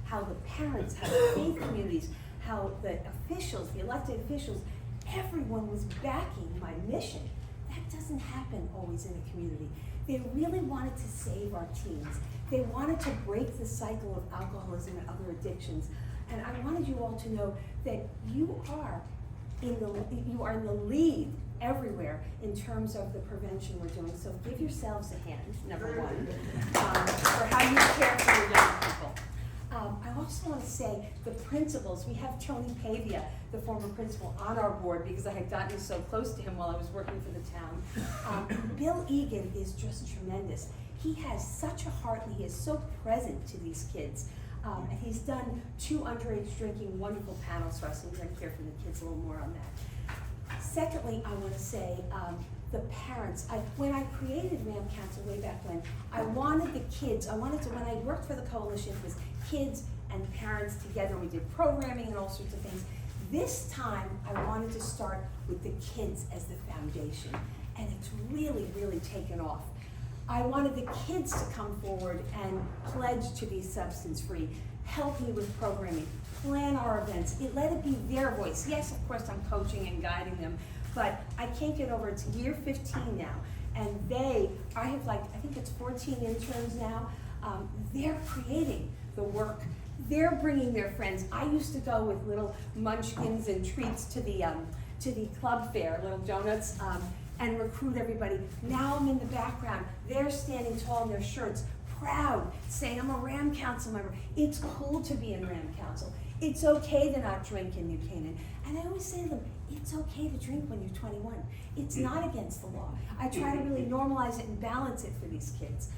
how the parents, how the faith communities, how the officials, the elected officials, everyone was backing my mission. That doesn't happen always in a community. They really wanted to save our teens. They wanted to break the cycle of alcoholism and other addictions. And I wanted you all to know that you are in the lead everywhere in terms of the prevention we're doing. So give yourselves a hand, number one, for how you care for your young people. I also want to say the principals, we have Tony Pavia, the former principal, on our board because I had gotten so close to him while I was working for the town. Bill Egan is just tremendous. He has such a heart and he is so present to these kids. And he's done 2 underage drinking wonderful panels for us, and we're going to hear from the kids a little more on that. Secondly, I want to say the parents. When I created RAM Council way back when, I wanted the kids, when I worked for the coalition, it was kids and parents together. We did programming and all sorts of things. This time, I wanted to start with the kids as the foundation, and it's really, really taken off. I wanted the kids to come forward and pledge to be substance-free, help me with programming, plan our events. Let it be their voice. Yes, of course, I'm coaching and guiding them, but I can't get over, it's year 15 now, and I have I think it's 14 interns now. They're creating the work. They're bringing their friends. I used to go with little munchkins and treats to the club fair, little donuts, and recruit everybody. Now I'm in the background. They're standing tall in their shirts, proud, saying, I'm a RAM Council member. It's cool to be in RAM Council. It's okay to not drink in New Canaan. And I always say to them, it's okay to drink when you're 21. It's not against the law. I try to really normalize it and balance it for these kids.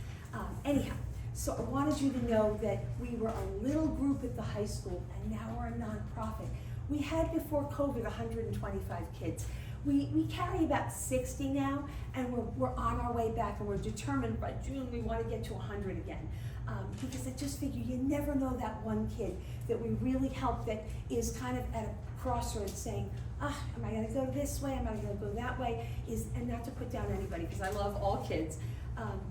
Anyhow, so I wanted you to know that we were a little group at the high school, and now we're a nonprofit. We had before COVID 125 kids. We carry about 60 now, and we're on our way back, and we're determined by June we want to get to 100 again. Because I just figure you never know that one kid that we really help that is kind of at a crossroads saying, am I going to go this way, am I going to go that way, and not to put down anybody because I love all kids.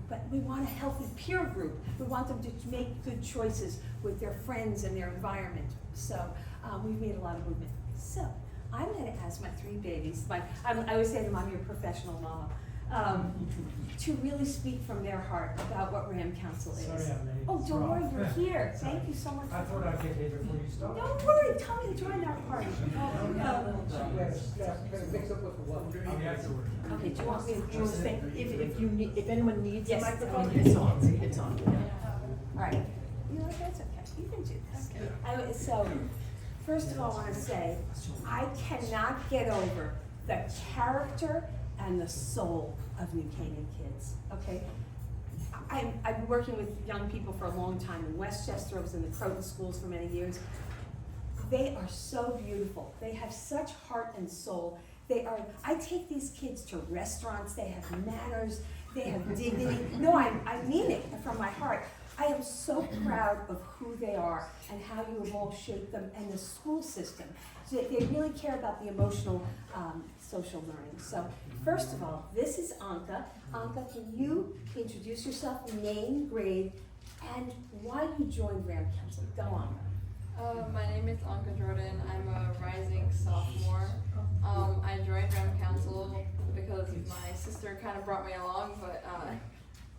But we want a healthy peer group. We want them to make good choices with their friends and their environment. So we've made a lot of movement. So I'm going to ask my 3 babies, I always say to them, I'm your professional mama, to really speak from their heart about what RAM Council is. Sorry I'm late. Oh, don't worry, you're here. Thank you so much. I thought I'd get here before you start. Don't worry, tell me to join our party. Mix up with the what? Okay, do you want me to Just say, if anyone needs a Yes. microphone, it's on. It's on. all right. You know what, that's okay. You can do this. So, first of all, I want to say, I cannot get over the character and the soul of New Canaan kids, okay? I've been working with young people for a long time in Westchester. I was in the Croton schools for many years. They are so beautiful. They have such heart and soul. I take these kids to restaurants. They have manners. They have dignity. No, I mean it from my heart. I am so proud of who they are and how you have all shaped them, and the school system. So they really care about the emotional, social learning. So first of all, this is Anka. Anka, can you introduce yourself, name, grade, and why you joined RAM Council? Go on. My name is Anka Jordan. I'm a rising sophomore. I joined RAM Council because my sister kind of brought me along, but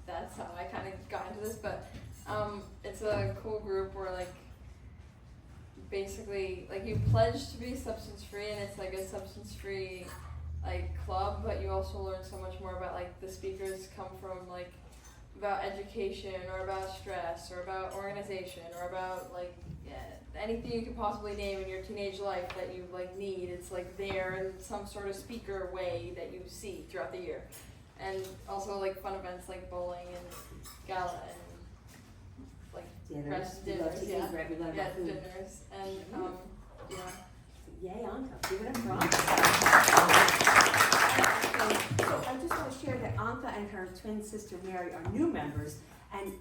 that's how I kind of got into this. But it's a cool group where basically you pledge to be substance free, and it's like a substance free club, but you also learn so much more about the speakers come from about education or about stress or about organization or about anything you could possibly name in your teenage life that you need. It's there in some sort of speaker way that you see throughout the year. And also fun events like bowling and gala and Dinners. dinners, Food. dinners, and Yay, Anka. Give it up for Anka. So I just want to share that Anka and her twin sister Mary are new members, and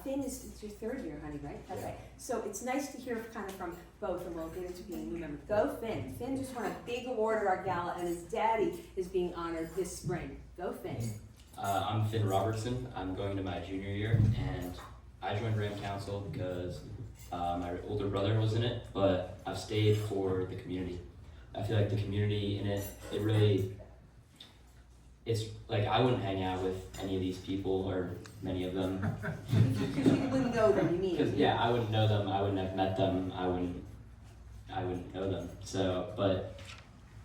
Finn it's your 3rd year, honey, right? That's right. So it's nice to hear kind of from both, and we'll get into being a new member. Go Finn. Finn just won a big award at our gala, and his daddy is being honored this spring. Go Finn. I'm Finn Robertson. I'm going to my junior year, and I joined RAM Council because My older brother was in it, but I've stayed for the community. I feel like the community in it really, it's like I wouldn't hang out with any of these people or many of them. Because you wouldn't know them, you mean? Because yeah, I wouldn't know them. I wouldn't have met them. I wouldn't know them. So, but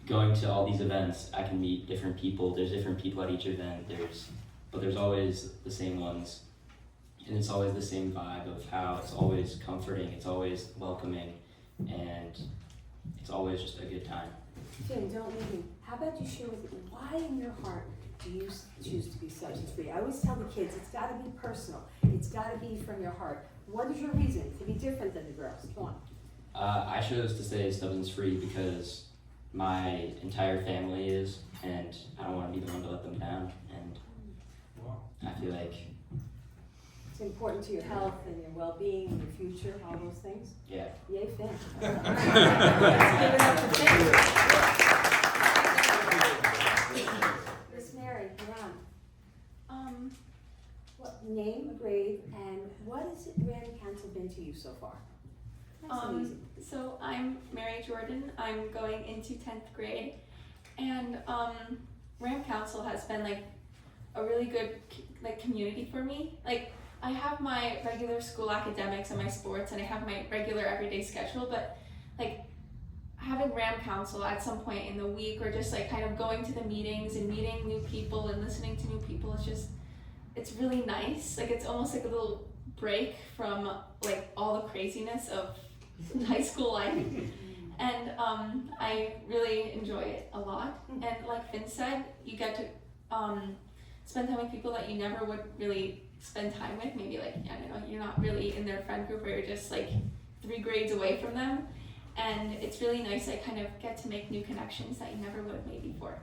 going to all these events, I can meet different people. There's different people at each event. But there's always the same ones, and it's always the same vibe of how it's always comforting. It's always welcoming, and it's always just a good time. Finn, don't leave me. How about you share with me, why in your heart do you choose to be substance free? I always tell the kids, it's got to be personal. It's got to be from your heart. What is your reason to be different than the girls? Go on. I chose to stay substance free because my entire family is, and I don't want to be the one to let them down. And I feel like It's important to your health and your well-being and your future, all those things. yeah. Yay, Finn. Let's give it up for Finn. Miss Mary, you're on. What name, grade, and what has Rand Council been to you so far? Nice and easy. So I'm Mary Jordan. I'm going into 10th grade, and Ram Council has been like a really good community for me. Like I have my regular school academics and my sports, and I have my regular everyday schedule, but like having Ram Council at some point in the week, or just like kind of going to the meetings and meeting new people and listening to new people, it's really nice. Like it's almost like a little break from like all the craziness of high school life, and I really enjoy it a lot. And like Finn said, you get to spend time with people that you never would really spend time with. Maybe like, I don't know, you're not really in their friend group, or you're just like 3 grades away from them, and it's really nice. I kind of get to make new connections that you never would have made before.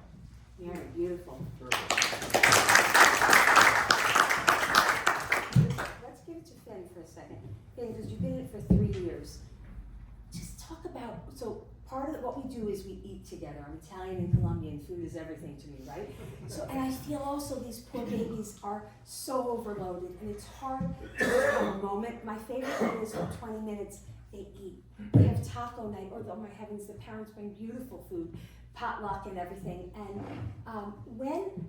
Yeah, beautiful. Let's give it to Finn for a second. Finn, because you've been in it for 3 years. Just talk about, so part of what we do is we eat together. I'm Italian and Colombian, food is everything to me, right? So, and I feel also these poor babies are so overloaded, and it's hard to have a moment. My favorite thing is for 20 minutes, they eat. We have taco night, or oh my heavens, the parents bring beautiful food, potluck and everything. And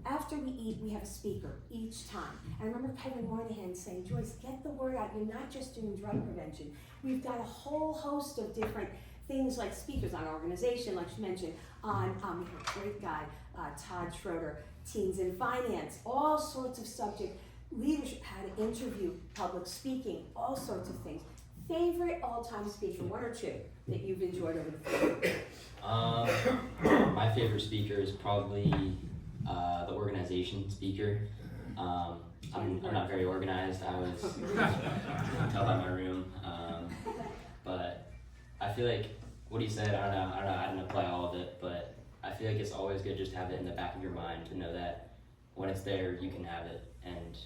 after we eat, we have a speaker each time. I remember Kevin Moynihan saying, Joyce, get the word out. You're not just doing drug prevention. We've got a whole host of different things like speakers on organization, like she mentioned, on we have a great guy, Todd Schroeder, teens in finance, all sorts of subject, leadership, how to interview, public speaking, all sorts of things. Favorite all-time speaker, 1 or 2 that you've enjoyed over the years? My favorite speaker is probably the organization speaker. I'm not very organized. You can tell by my room. But I feel like what he said, I don't know, I didn't apply all of it, but I feel like it's always good just to have it in the back of your mind to know that when it's there, you can have it. And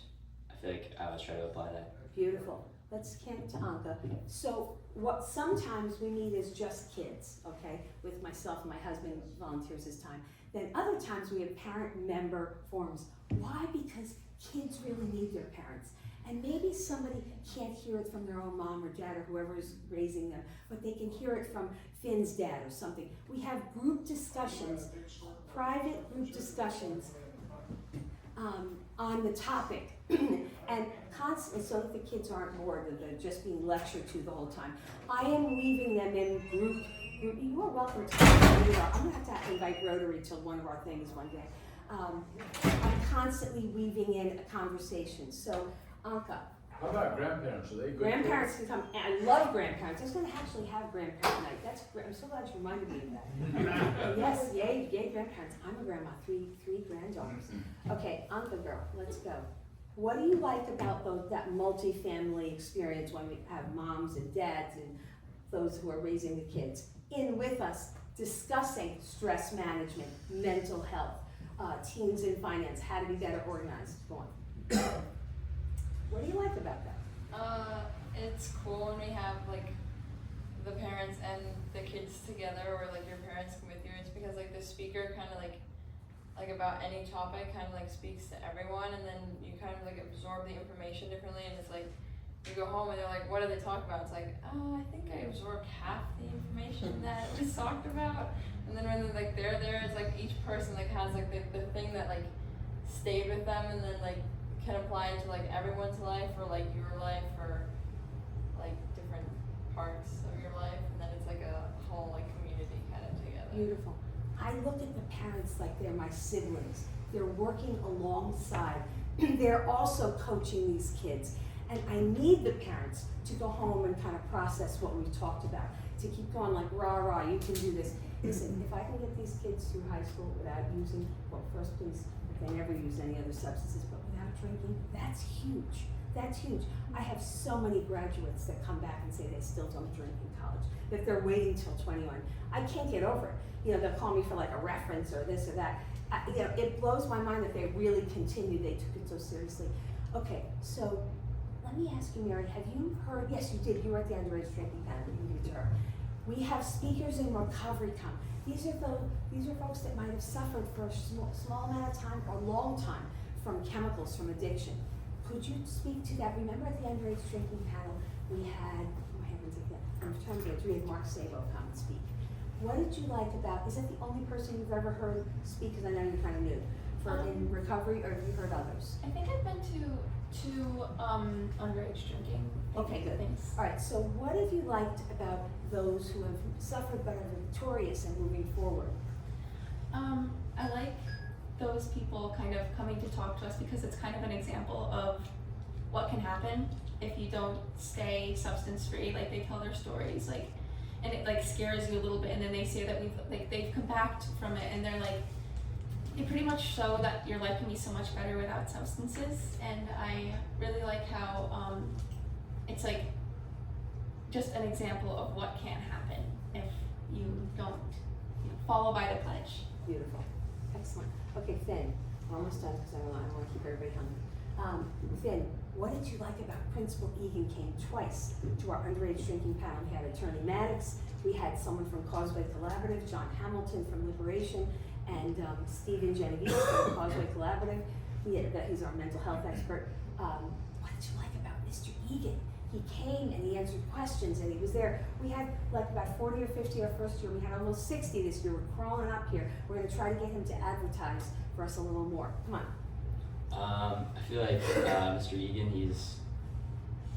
I feel like I always try to apply that. Beautiful. Let's camp to Anka. So what sometimes we meet is just kids, okay? With myself and my husband volunteers his time. Then other times we have parent-member forums. Why? Because kids really need their parents. And maybe somebody can't hear it from their own mom or dad or whoever is raising them, but they can hear it from Finn's dad or something. We have group discussions, private group discussions on the topic. And constantly, so that the kids aren't bored, that they're just being lectured to the whole time. I am weaving them in group. You are welcome to come. I'm gonna have to invite Rotary to one of our things one day. I'm constantly weaving in a conversation. So, Anka. How about grandparents? Are they good? Grandparents can come. And I love grandparents. I was going to actually have grandparent night. That's great. I'm so glad you reminded me of that. Yes, yay, grandparents. I'm a grandma. Three granddaughters. Okay, Anka girl, let's go. What do you like about that multi-family experience when we have moms and dads and those who are raising the kids in with us, discussing stress management, mental health, teens in finance, how to be better organized? Go on. What do you like about that? It's cool when we have like the parents and the kids together, or like your parents come with you. It's because like the speaker kind of like about any topic kind of like speaks to everyone, and then you kind of like absorb the information differently, and it's like you go home and they're like, what did they talk about? It's like, oh, I think I absorbed half the information that was talked about. And then when they're there, it's like each person like has like the thing that like stayed with them, and then like can apply it to like everyone's life or like your life or like different parts of your life, and then it's like a whole like community kind of together. Beautiful. I look at the parents like they're my siblings. They're working alongside. They're also coaching these kids. And I need the parents to go home and kind of process what we've talked about, to keep going like, rah, rah, you can do this. Listen, if I can get these kids through high school without using, well, first please, if they never use any other substances, but without drinking, that's huge. That's huge. I have so many graduates that come back and say they still don't drink in college, that they're waiting till 21. I can't get over it. You know, they'll call me for like a reference or this or that. You know, it blows my mind that they really continue, they took it so seriously. Okay, so let me ask you, Mary, have you heard, yes you did, you were at the underage drinking panel, you did her. We have speakers in recovery come. These are folks that might have suffered for a small amount of time or long time from chemicals, from addiction. Could you speak to that? Remember at the underage drinking panel, we had, oh my heavens, I'm trying to get we had Mark Sabo come and speak. What did you like about, is that the only person you've ever heard speak, because I know you're kind of new, for in recovery, or have you heard others? I think I've been to underage drinking. Okay, good. Things. All right, so what have you liked about those who have suffered but are victorious and moving forward? I like those people kind of coming to talk to us because it's kind of an example of what can happen if you don't stay substance free. Like they tell their stories, like, and it like scares you a little bit, and then they say that they've come back from it, and they're like, they pretty much show that your life can be so much better without substances. And I really like how it's like just an example of what can happen if you don't follow by the pledge. Beautiful. Excellent. Okay, Finn, we're almost done because I don't want to keep everybody hungry. Finn, what did you like about Principal Egan came twice to our underage drinking panel? We had Attorney Maddox, we had someone from Causeway Collaborative, John Hamilton from Liberation, and Stephen Genovese from Causeway Collaborative. He's our mental health expert. What did you like about Mr. Egan? He came and he answered questions and he was there. We had like about 40 or 50 our first year. We had almost 60 this year. We're crawling up here. We're going to try to get him to advertise for us a little more. Come on. I feel like Mr. Egan,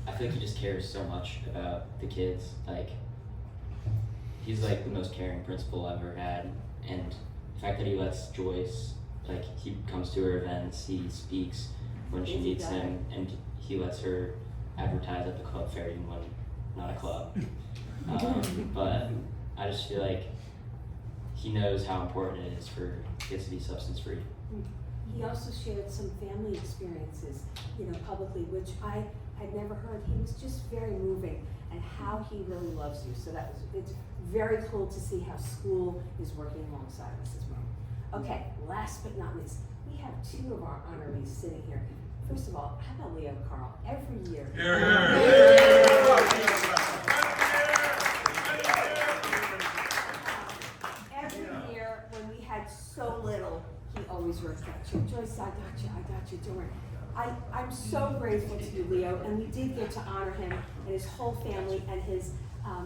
I feel like he just cares so much about the kids. Like, he's like the most caring principal I've ever had, and the fact that he lets Joyce, like, he comes to her events, he speaks when she needs him, and he lets her advertise at the club fair, even when not a club. But I just feel like he knows how important it is for kids to be substance free. He also shared some family experiences, publicly, which I had never heard. He was just very moving, and how he really loves you. So it's very cool to see how school is working alongside us as well. Okay, last but not least, we have two of our honorees sitting here. First of all, how about Leo Carl? Every year. Every year, when we had so little, he always wrote that you. Joyce, I got you, don't worry. I'm so grateful to you, Leo, and we did get to honor him and his whole family and his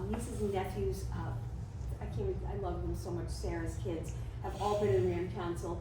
nieces and nephews. I love them so much. Sarah's kids have all been in Ram Council.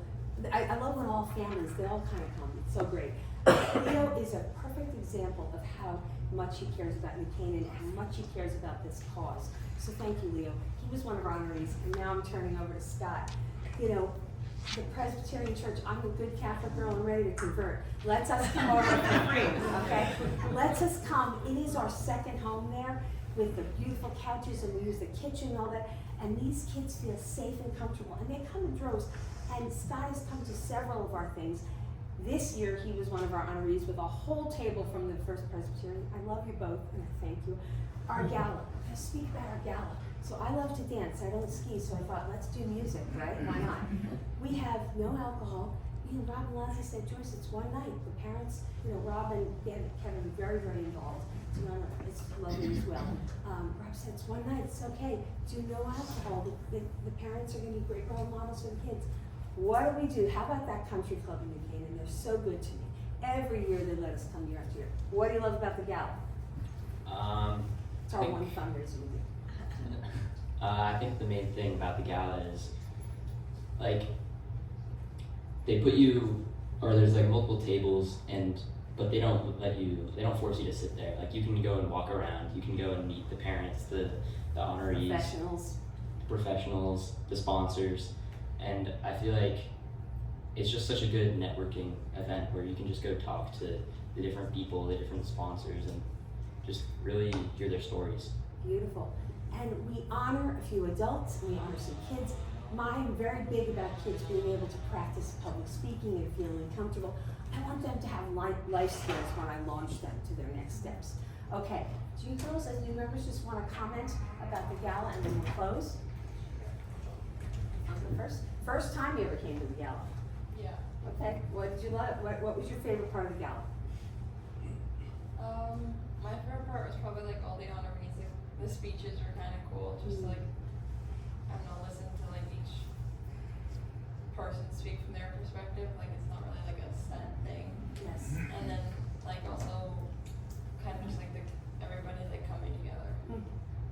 I love when all families, they all kind of come. It's so great. Leo is a perfect example of how much he cares about New Canaan and how much he cares about this cause. So thank you, Leo. He was one of our honorees, and now I'm turning over to Scott. The Presbyterian Church, I'm a good Catholic girl and ready to convert. Let's us come over for free, okay? Let's us come. It is our second home there with the beautiful couches, and we use the kitchen and all that. And these kids feel safe and comfortable, and they come in droves. And Scott has come to several of our things. This year, he was one of our honorees with a whole table from the First Presbyterian. I love you both, and I thank you. Our gala. I speak about our gala. So I love to dance. I don't ski, so I thought, let's do music, right? Why not? We have no alcohol. Rob and Lazzy said, Joyce, it's one night. The parents, Rob and Kevin are very, very involved. So it's lovely as well. Rob said, it's one night. It's okay. Do no alcohol. The parents are going to be great role models for the kids. What do? How about that country club in New Canaan? They're so good to me. Every year they let us come year after year. What do you love about the gala? It's our think- one fundraiser we do. I think the main thing about the gala is, like, they put you, or there's like multiple tables, but they don't force you to sit there. Like, you can go and walk around, you can go and meet the parents, the honorees, professionals, the sponsors, and I feel like it's just such a good networking event where you can just go talk to the different people, the different sponsors, and just really hear their stories. Beautiful. And we honor a few adults, we honor some kids. I'm very big about kids being able to practice public speaking and feeling comfortable. I want them to have life skills when I launch them to their next steps. Okay, do you girls as new members just want to comment about the gala and then we'll close? First time you ever came to the gala? Yeah. Okay, what did you love? What was your favorite part of the gala? My favorite part was probably like all the honorees. Like, the speeches were kind of cool. Just like, I don't know, listen to like each person speak from their perspective. Like, it's not really like a set thing. Yes. And then like also kind of just like everybody like coming together.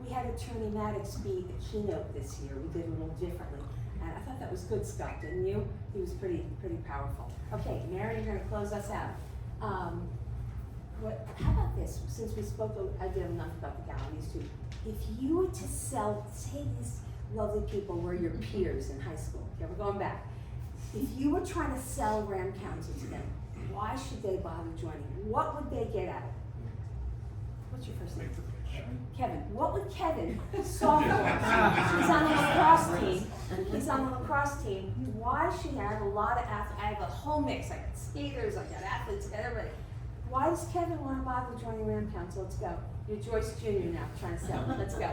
We had Attorney Maddox be the keynote this year. We did it a little differently. And I thought that was good, Scott, didn't you? He was pretty powerful. Okay, Mary, you're gonna close us out. How about this? Since we spoke, I did enough about the gala, these two. If you were to sell, say these lovely people were your peers in high school. Okay, we're going back. If you were trying to sell Ram Council to them, why should they bother joining? What would they get out of it? What's your first name? Kevin. What would Kevin, sophomore, he's on the lacrosse team. He's on the lacrosse team. Why should I have a lot of athletes? I have a whole mix. I got skaters, I got athletes, I got everybody. Why does Kevin want to bother joining Ram Council? Let's go. You're Joyce Jr. now, trying to sell. Let's go.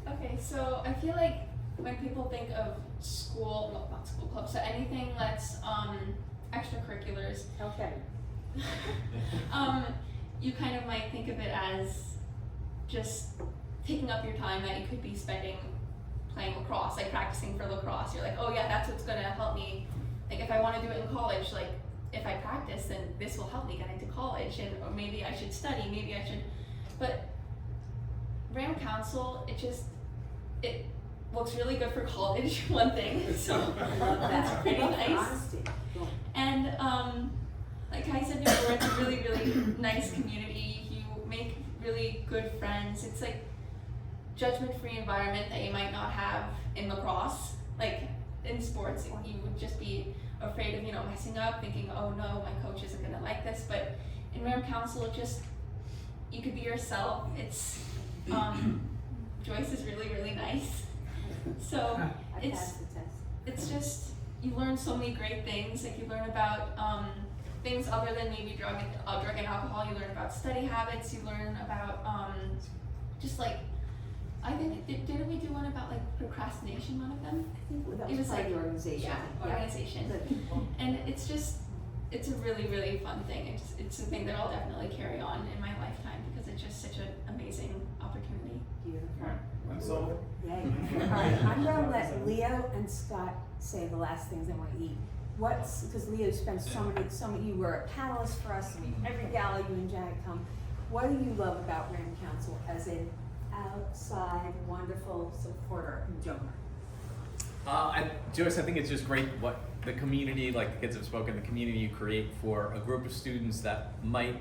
Okay, so I feel like when people think of school, well, not school clubs, so anything that's extracurriculars, Okay. you kind of might think of it as just taking up your time that you could be spending playing lacrosse, like practicing for lacrosse. You're like, oh yeah, that's what's gonna help me. Like if I want to do it in college, like if I practice, then this will help me get into college, and or maybe I should study, maybe I should. But Ram Council, it looks really good for college, one thing. So that's pretty nice. Honesty. Cool. And like I said before, it's a really, really nice community. You make really good friends. It's like judgment-free environment that you might not have in lacrosse. Like in sports, you would just be afraid of, messing up, thinking, oh no, my coach isn't gonna like this. But in Ram Council, you could be yourself. It's Joyce is really, really nice. So I passed the test. it's just, you learn so many great things. Like you learn about things other than maybe drug and alcohol. You learn about study habits. You learn about just like, I think didn't we do one about like procrastination? One of them. I think that It was was part of like- the organization. Yeah, organization. Good. And it's a really, really fun thing. It's a thing that I'll definitely carry on in my lifetime because it's just such an amazing opportunity. Beautiful. And so, Yay. All right, I'm gonna let Leo and Scott say the last things they want to eat. Because Leo spent so many, you were a panelist for us, and every gala you and Janet come. What do you love about Ram Council as an outside, wonderful supporter and donor? Joyce, I think it's just great what the community, like the kids have spoken, the community you create for a group of students that might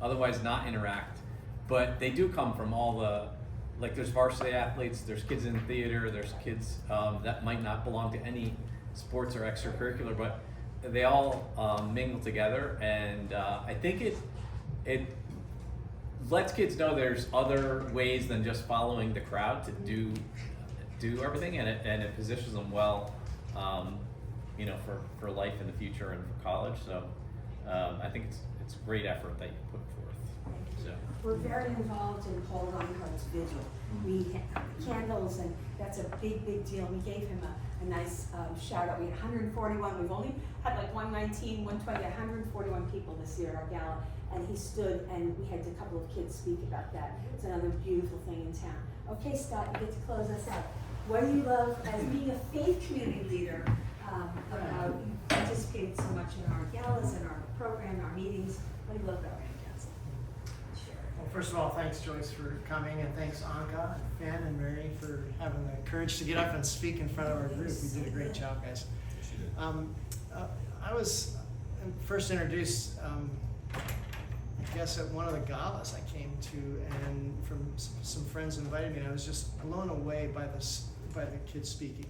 otherwise not interact, but they do come from all the, like there's varsity athletes, there's kids in theater, there's kids that might not belong to any sports or extracurricular, but they all mingle together, and I think it lets kids know there's other ways than just following the crowd to do everything, and it positions them well, for life in the future and for college. So I think it's a great effort that you put forth. So We're very involved in Hold On Coach Vigil. We have candles, and that's a big, big deal. We gave him a nice shout out. We had 141. We've only had like 119, 120, 141 people this year at our gala. And he stood, and we had a couple of kids speak about that. It's another beautiful thing in town. Okay, Scott, you get to close us out. What do you love as being a faith community leader? About you participated so much in our galas and our program, our meetings. What do you love about Ram Council? Sure. Well, First of all, thanks Joyce for coming, and thanks Anka, and Finn, and Mary for having the courage to get up and speak in front of our group. You did a great job, guys. I was first introduced, I guess, at one of the galas I came to, and from some friends invited me, and I was just blown away by the kids speaking.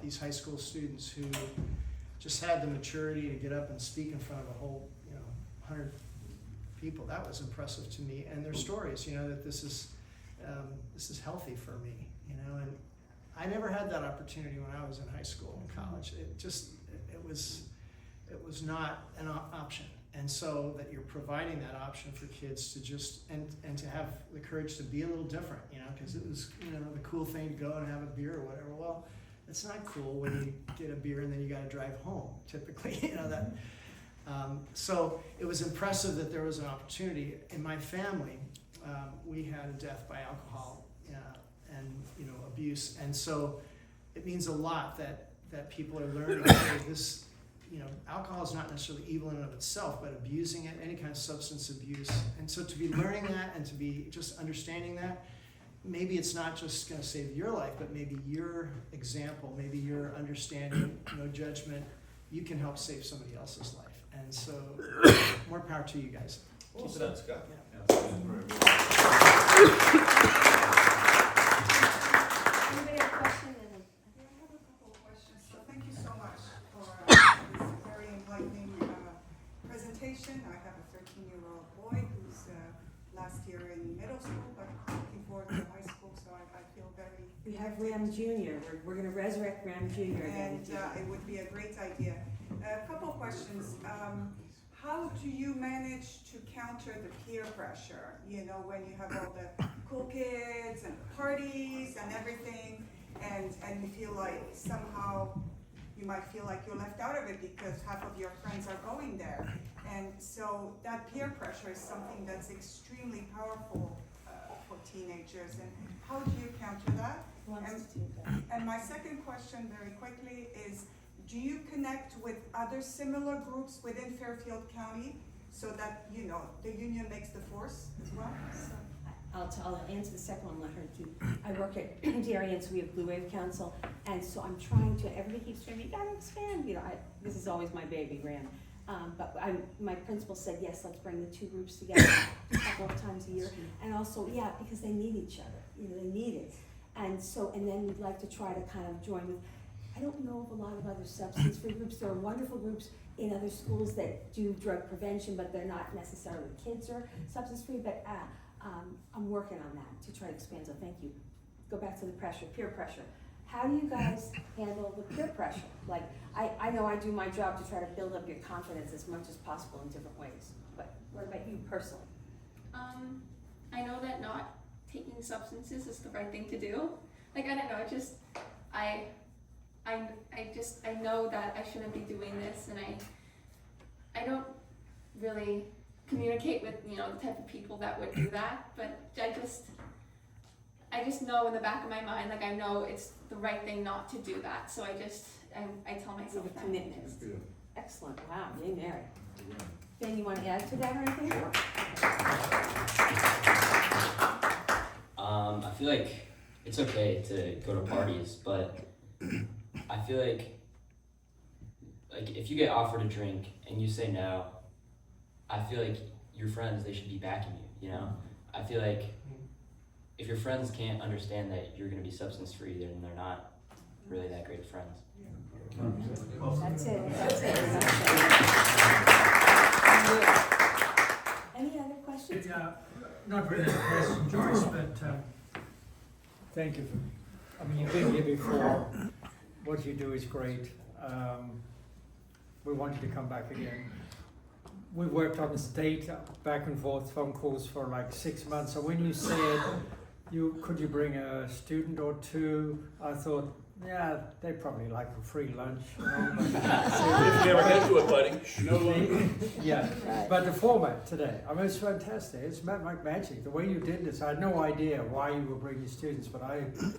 These high school students who just had the maturity to get up and speak in front of a whole, 100 people. That was impressive to me, and their stories, that this is healthy for me, and I never had that opportunity when I was in high school and college. It was not an option, and so that you're providing that option for kids to just and to have the courage to be a little different, because it was the cool thing to go and have a beer or whatever. Well, it's not cool when you get a beer and then you got to drive home. Typically, that. So it was impressive that there was an opportunity. In my family, we had a death by alcohol and abuse, and so it means a lot that people are learning that this, alcohol is not necessarily evil in and of itself, but abusing it, any kind of substance abuse, and so to be learning that and to be just understanding that, maybe it's not just going to save your life, but maybe your example, maybe your understanding, no judgment, you can help save somebody else's life. And so, more power to you guys. Well said, Scott. Yeah. Anybody have a question? I have a couple of questions. So thank you so much for this very enlightening presentation. I have a 13-year-old boy who's last year in middle school, but looking forward to high school, so I feel very... We have Ram Jr. We're going to resurrect Ram Jr. again. And it would be a great idea. A couple of questions. How do you manage to counter the peer pressure? When you have all the cool kids and parties and everything, and you feel like somehow you might feel like you're left out of it because half of your friends are going there. And so that peer pressure is something that's extremely powerful for teenagers. And how do you counter that? And my second question, very quickly, is do you connect with other similar groups within Fairfield County so that, the union makes the force as well? So. I'll answer the second one, let her do. I work at Darien, so we have Blue Wave Council, and so I'm trying to, everybody keeps saying, you gotta expand, this is always my baby, Ram. But my principal said, yes, let's bring the two groups together a couple of times a year. And also, because they need each other, they need it. And so, and then we'd like to try to kind of join with, I don't know of a lot of other substance-free groups. There are wonderful groups in other schools that do drug prevention, but they're not necessarily kids or substance-free, but I'm working on that to try to expand, so thank you. Go back to the pressure, peer pressure. How do you guys handle the peer pressure? Like, I know I do my job to try to build up your confidence as much as possible in different ways, but what about you personally? I know that not taking substances is the right thing to do. Like, I don't know, I know that I shouldn't be doing this, and I don't really communicate with, the type of people that would do that, but I just know in the back of my mind, like I know it's the right thing not to do that, so I tell myself that. Commitment. Excellent, wow, yay Mary. Ben, you want to add to that or anything? I feel like it's okay to go to parties, but I feel like if you get offered a drink and you say no, I feel like your friends, they should be backing you, I feel like if your friends can't understand that you're going to be substance free, then they're not really that great of friends. That's it. Any other questions? Yeah, not really a question, Joyce, but thank you. You've been here before. What you do is great. We want you to come back again. We worked on the state, back and forth phone calls for like 6 months. So when you said, could you bring a student or two, I thought, they probably like a free lunch. If you ever get to it, buddy. No lunch. Yeah, but the format today, it's fantastic. It's like magic. The way you did this, I had no idea why you were bringing students, but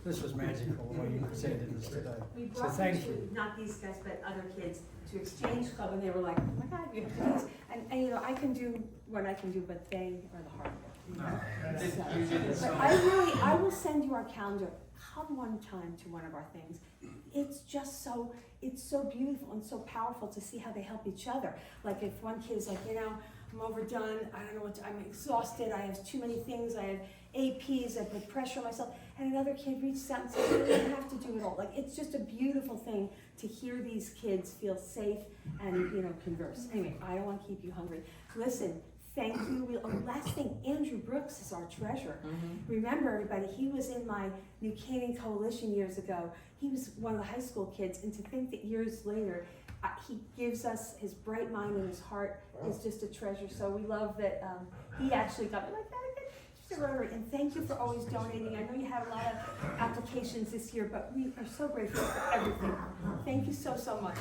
this was magical the way you presented this today. We So brought thank them you. to, not these guys, but other kids, to Exchange Club, and they were like, oh my God, you have to do this. And I can do what I can do, but they are the hard work. You did it so. I will send you our calendar. Come one time to one of our things. It's just so, it's so beautiful and so powerful to see how they help each other. Like if one kid is like, you know, I'm overdone, I don't know what to, I'm exhausted, I have too many things, I have APs, I put pressure on myself, and another kid reaches out and says, you don't have to do it all. Like, it's just a beautiful thing to hear these kids feel safe and, you know, converse. Anyway, I don't want to keep you hungry. Listen, thank you. Last thing, Andrew Brooks is our treasurer. Remember, everybody, he was in my New Canaan Coalition years ago. He was one of the high school kids, and to think that years later, he gives us his bright mind and his heart is just a treasure. So we love that he actually got me like that. And thank you for always donating. I know you had a lot of applications this year, but we are so grateful for everything. Thank you so, so much.